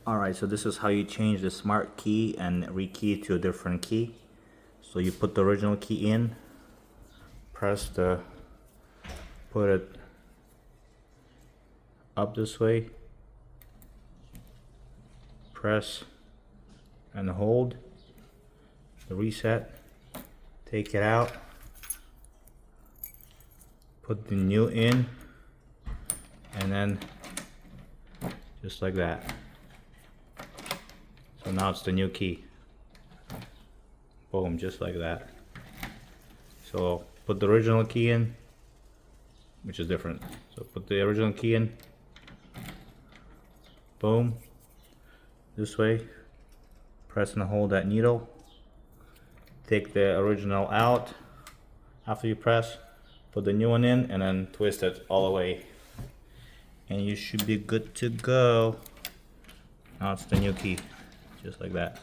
Alright, so this is how you change the smart key and rekey to a different key. So you put the original key in, put it up this way, press and hold the reset, take it out, put the new in, and then just like that. So now it's the new key. Boom, just like that. So put the original key in, which is different. So put the original key in, boom, this way, press and hold that needle, take the original out. After you press, put the new one in and then twist it all the way. And you should be good to go. Now it's the new key, just like that.